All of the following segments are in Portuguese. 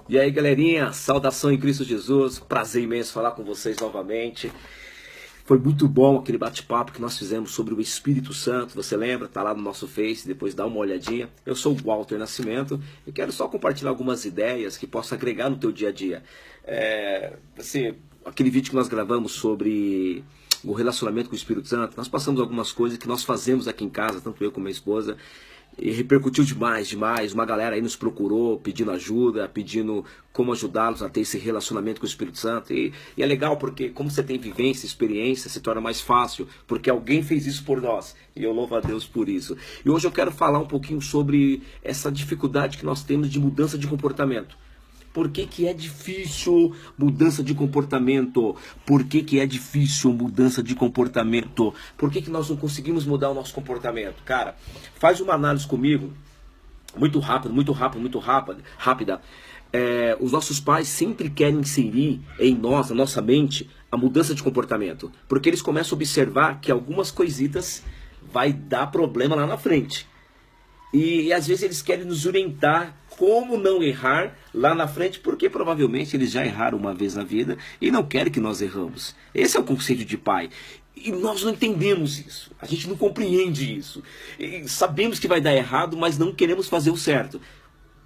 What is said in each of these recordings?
E aí, galerinha, saudação em Cristo Jesus, prazer imenso falar com vocês novamente. Foi muito bom aquele bate-papo que nós fizemos sobre o Espírito Santo, você lembra? Tá lá no nosso Face, depois dá uma olhadinha. Eu sou o Walter Nascimento e quero só compartilhar algumas ideias que possam agregar no teu dia a dia. Aquele vídeo que nós gravamos sobre o relacionamento com o Espírito Santo, nós passamos algumas coisas que nós fazemos aqui em casa, tanto eu como minha esposa, e repercutiu demais, demais. Uma galera aí nos procurou pedindo ajuda, pedindo como ajudá-los a ter esse relacionamento com o Espírito Santo. E é legal porque como você tem vivência, experiência, se torna mais fácil, porque alguém fez isso por nós. E eu louvo a Deus por isso. E hoje eu quero falar um pouquinho sobre essa dificuldade que nós temos de mudança de comportamento. Por que é difícil mudança de comportamento? Por que é difícil mudança de comportamento? Por que nós não conseguimos mudar o nosso comportamento? Cara, faz uma análise comigo, muito rápida, rápida. Os nossos pais sempre querem inserir em nós, na nossa mente, a mudança de comportamento. Porque eles começam a observar que algumas coisitas vai dar problema lá na frente. E às vezes eles querem nos orientar como não errar lá na frente, porque provavelmente eles já erraram uma vez na vida e não querem que nós erramos. Esse é o conceito de pai. E nós não entendemos isso, a gente não compreende isso. E sabemos que vai dar errado, mas não queremos fazer o certo.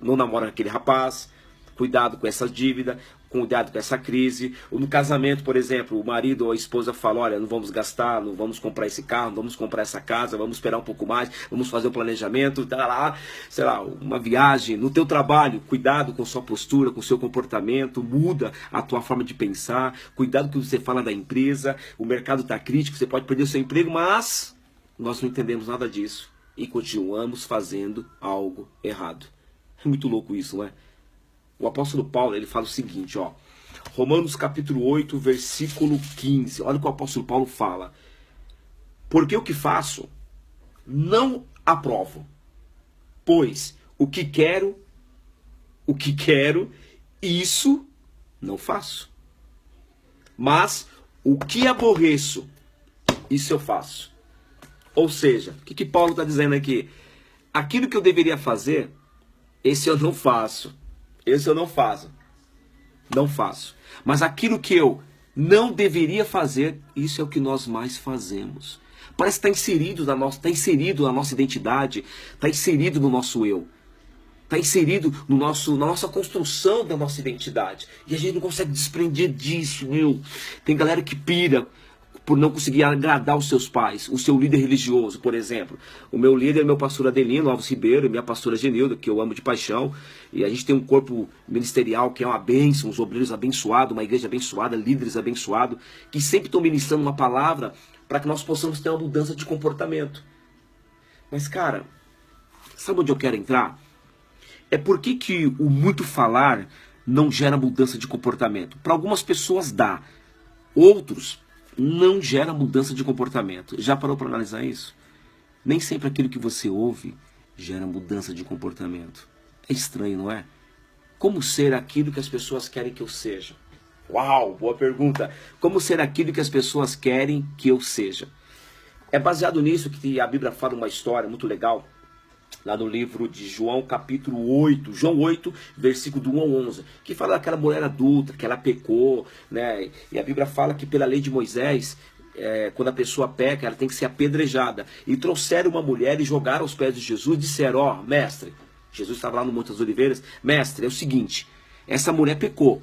Não namora aquele rapaz, cuidado com essa dívida, cuidado com essa crise. Ou no casamento, por exemplo, o marido ou a esposa fala, olha, não vamos gastar, não vamos comprar esse carro, não vamos comprar essa casa, vamos esperar um pouco mais, vamos fazer um planejamento, tá lá, sei lá, uma viagem. No teu trabalho, cuidado com sua postura, com seu comportamento, muda a tua forma de pensar, cuidado com o que você fala da empresa, o mercado está crítico, você pode perder o seu emprego, mas nós não entendemos nada disso e continuamos fazendo algo errado. É muito louco isso, não é? O apóstolo Paulo, ele fala o seguinte, ó, Romanos capítulo 8, versículo 15, olha o que o apóstolo Paulo fala. Porque o que faço, não aprovo, pois o que quero, isso não faço. Mas o que aborreço, isso eu faço. Ou seja, o que Paulo está dizendo aqui? Aquilo que eu deveria fazer, esse eu não faço. Esse eu não faço. Não faço. Mas aquilo que eu não deveria fazer, isso é o que nós mais fazemos. Parece que está inserido na nossa identidade, está inserido no nosso eu. Está inserido no na nossa construção da nossa identidade. E a gente não consegue desprender disso, meu. Tem galera que pira por não conseguir agradar os seus pais, o seu líder religioso, por exemplo. O meu líder é meu pastor Adelino Alves Ribeiro, e minha pastora Genilda, que eu amo de paixão. E a gente tem um corpo ministerial que é uma bênção, uns obreiros abençoados, uma igreja abençoada, líderes abençoados, que sempre estão ministrando uma palavra para que nós possamos ter uma mudança de comportamento. Mas, cara, sabe onde eu quero entrar? É por que o muito falar não gera mudança de comportamento? Para algumas pessoas dá, outros não gera mudança de comportamento. Já parou para analisar isso? Nem sempre aquilo que você ouve gera mudança de comportamento. É estranho, não é? Como ser aquilo que as pessoas querem que eu seja? Uau, boa pergunta. Como ser aquilo que as pessoas querem que eu seja? É baseado nisso que a Bíblia fala uma história muito legal, lá no livro de João, capítulo 8, João 8, versículo do 1 ao 11, que fala daquela mulher adulta, que ela pecou, né? E a Bíblia fala que pela lei de Moisés, quando a pessoa peca, ela tem que ser apedrejada. E trouxeram uma mulher e jogaram aos pés de Jesus e disseram, ó, mestre, Jesus estava lá no Monte das Oliveiras, mestre, é o seguinte, essa mulher pecou,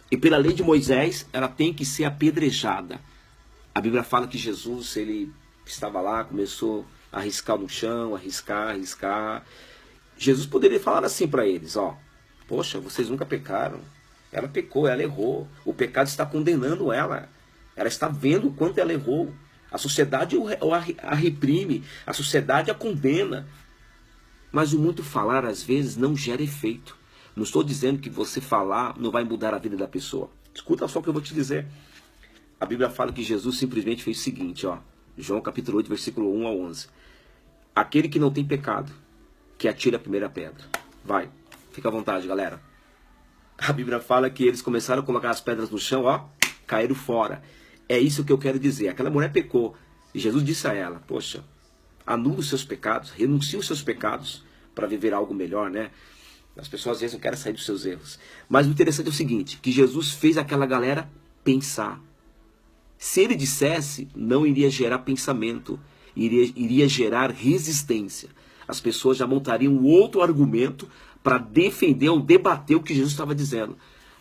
e pela lei de Moisés, ela tem que ser apedrejada. A Bíblia fala que Jesus, ele estava lá, começou a riscar no chão, riscar. Jesus poderia falar assim para eles, ó, poxa, vocês nunca pecaram, ela pecou, ela errou, o pecado está condenando ela está vendo o quanto ela errou, a sociedade a reprime, a sociedade a condena, mas o muito falar às vezes não gera efeito. Não estou dizendo que você falar não vai mudar a vida da pessoa, escuta só o que eu vou te dizer. A Bíblia fala que Jesus simplesmente fez o seguinte, ó, João capítulo 8, versículo 1 ao 11. Aquele que não tem pecado, que atire a primeira pedra. Vai, fica à vontade, galera. A Bíblia fala que eles começaram a colocar as pedras no chão, ó, caíram fora. É isso que eu quero dizer. Aquela mulher pecou. E Jesus disse a ela, poxa, anula os seus pecados, renuncia os seus pecados para viver algo melhor, né? As pessoas às vezes não querem sair dos seus erros. Mas o interessante é o seguinte, que Jesus fez aquela galera pensar. Se ele dissesse, não iria gerar pensamento, iria gerar resistência. As pessoas já montariam outro argumento para defender ou debater o que Jesus estava dizendo.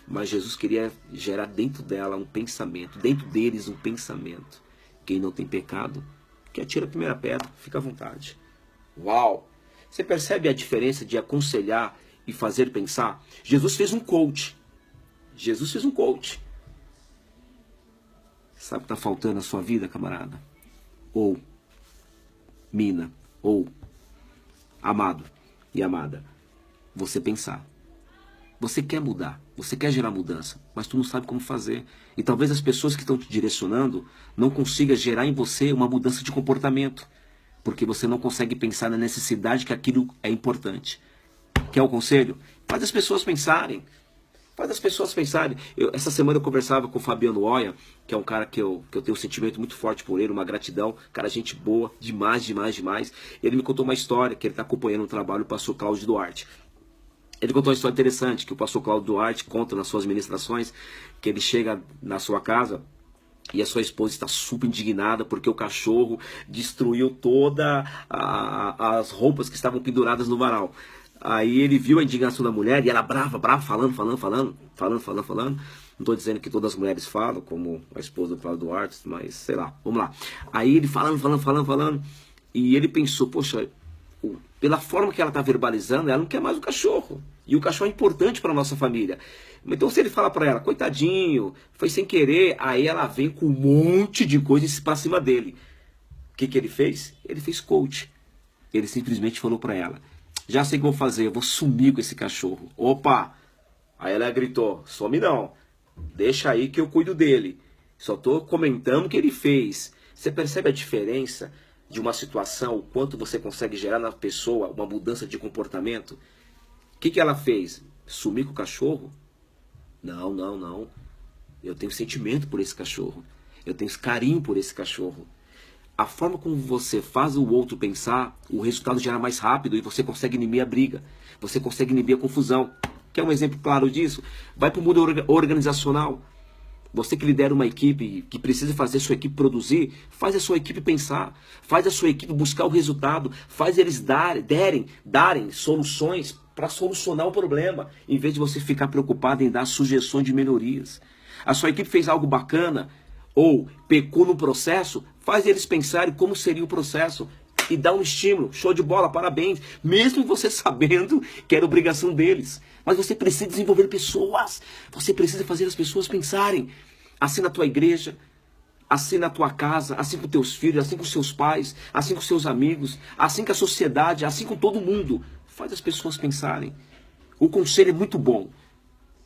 Mas Jesus queria gerar dentro dela um pensamento, dentro deles um pensamento. Quem não tem pecado, que atira a primeira pedra, fica à vontade. Uau! Você percebe a diferença de aconselhar e fazer pensar? Jesus fez um coach. Jesus fez um coach. Sabe o que está faltando na sua vida, camarada? Ou mina, ou amado e amada, você pensar. Você quer mudar, você quer gerar mudança, mas tu não sabe como fazer. E talvez as pessoas que estão te direcionando não consigam gerar em você uma mudança de comportamento, porque você não consegue pensar na necessidade que aquilo é importante. Quer o conselho? Faz as pessoas pensarem. Faz as pessoas pensarem. Essa semana eu conversava com o Fabiano Oia, que é um cara que eu tenho um sentimento muito forte por ele, uma gratidão. Cara, gente boa, demais, demais, demais. Ele me contou uma história, que ele está acompanhando o trabalho do pastor Cláudio Duarte. Ele contou uma história interessante, que o pastor Cláudio Duarte conta nas suas ministrações, que ele chega na sua casa e a sua esposa está super indignada porque o cachorro destruiu todas as roupas que estavam penduradas no varal. Aí ele viu a indignação da mulher e ela brava, falando. Não estou dizendo que todas as mulheres falam, como a esposa do Cláudio Duarte, mas sei lá, vamos lá. Aí ele falando, e ele pensou, poxa, pela forma que ela está verbalizando, ela não quer mais o cachorro. E o cachorro é importante para a nossa família. Então se ele fala para ela, coitadinho, foi sem querer, aí ela vem com um monte de coisas para cima dele. O que ele fez? Ele fez coach. Ele simplesmente falou para ela, já sei o que eu vou fazer, eu vou sumir com esse cachorro. Opa! Aí ela gritou, some não, deixa aí que eu cuido dele. Só estou comentando o que ele fez. Você percebe a diferença de uma situação, o quanto você consegue gerar na pessoa uma mudança de comportamento? O que ela fez? Sumir com o cachorro? Não. Eu tenho sentimento por esse cachorro. Eu tenho carinho por esse cachorro. A forma como você faz o outro pensar, o resultado gera mais rápido e você consegue inibir a briga. Você consegue inibir a confusão. Quer um exemplo claro disso? Vai para o mundo organizacional. Você que lidera uma equipe, que precisa fazer a sua equipe produzir, faz a sua equipe pensar, faz a sua equipe buscar o resultado, faz eles darem soluções para solucionar o problema, em vez de você ficar preocupado em dar sugestões de melhorias. A sua equipe fez algo bacana, ou pecou no processo, faz eles pensarem como seria o processo e dá um estímulo, show de bola, parabéns, mesmo você sabendo que era obrigação deles. Mas você precisa desenvolver pessoas, você precisa fazer as pessoas pensarem, assim na tua igreja, assim na tua casa, assim com teus filhos, assim com seus pais, assim com seus amigos, assim com a sociedade, assim com todo mundo. Faz as pessoas pensarem. O conselho é muito bom.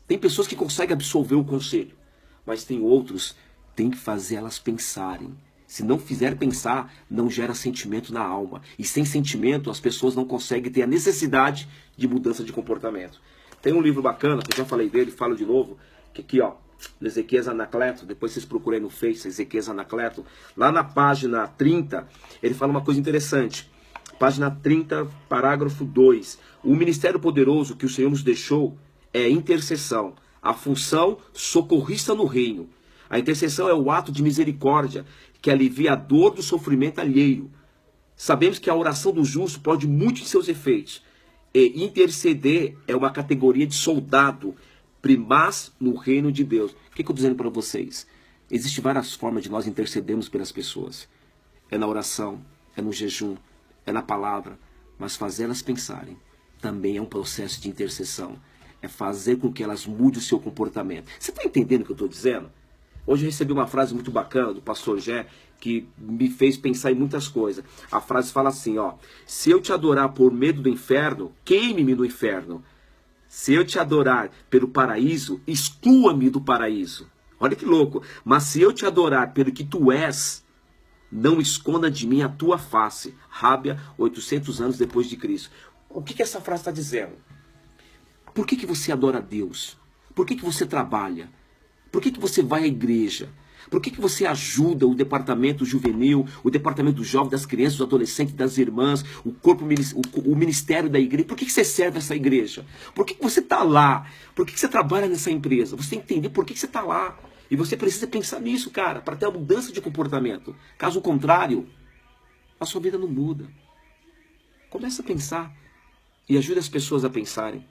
Tem pessoas que conseguem absorver o conselho, mas tem outros tem que fazer elas pensarem. Se não fizer pensar, não gera sentimento na alma. E sem sentimento, as pessoas não conseguem ter a necessidade de mudança de comportamento. Tem um livro bacana, que eu já falei dele, falo de novo, que aqui, ó, Ezequias Anacleto, depois vocês procurem no Face, Ezequias Anacleto, lá na página 30, ele fala uma coisa interessante. Página 30, parágrafo 2. O ministério poderoso que o Senhor nos deixou é intercessão, a função socorrista no reino. A intercessão é o ato de misericórdia que alivia a dor do sofrimento alheio. Sabemos que a oração do justo pode muito em seus efeitos. E interceder é uma categoria de soldado primaz no reino de Deus. O que eu estou dizendo para vocês? Existem várias formas de nós intercedermos pelas pessoas. É na oração, é no jejum, é na palavra. Mas fazer elas pensarem também é um processo de intercessão. É fazer com que elas mudem o seu comportamento. Você está entendendo o que eu estou dizendo? Hoje eu recebi uma frase muito bacana do pastor Gé, que me fez pensar em muitas coisas. A frase fala assim, ó: se eu te adorar por medo do inferno, queime-me no inferno. Se eu te adorar pelo paraíso, exclua-me do paraíso. Olha que louco. Mas se eu te adorar pelo que tu és, não esconda de mim a tua face. Rábia, 800 anos depois de Cristo. O que essa frase está dizendo? Por que você adora a Deus? Por que você trabalha? Por que você vai à igreja? Por que você ajuda o departamento juvenil, o departamento jovem, das crianças, dos adolescentes, das irmãs, o ministério da igreja? Por que você serve essa igreja? Por que você está lá? Por que você trabalha nessa empresa? Você tem que entender por que você está lá. E você precisa pensar nisso, cara, para ter uma mudança de comportamento. Caso contrário, a sua vida não muda. Começa a pensar e ajude as pessoas a pensarem.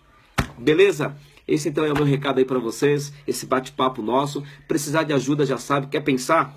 Beleza? Esse então é o meu recado aí para vocês, esse bate-papo nosso. Precisar de ajuda, já sabe, quer pensar?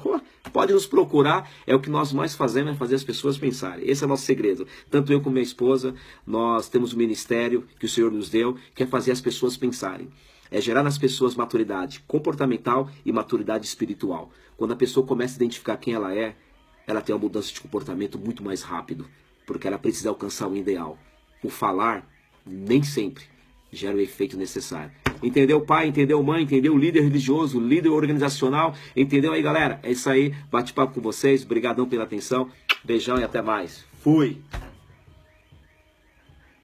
Pode nos procurar, é o que nós mais fazemos, é fazer as pessoas pensarem. Esse é o nosso segredo. Tanto eu como minha esposa, nós temos um ministério que o Senhor nos deu, que é fazer as pessoas pensarem. É gerar nas pessoas maturidade comportamental e maturidade espiritual. Quando a pessoa começa a identificar quem ela tem uma mudança de comportamento muito mais rápido, porque ela precisa alcançar o ideal. O falar, nem sempre gera o efeito necessário. Entendeu, pai? Entendeu, mãe? Entendeu, líder religioso, líder organizacional? Entendeu aí, galera? É isso aí. Bate-papo com vocês. Obrigadão pela atenção. Beijão e até mais. Fui!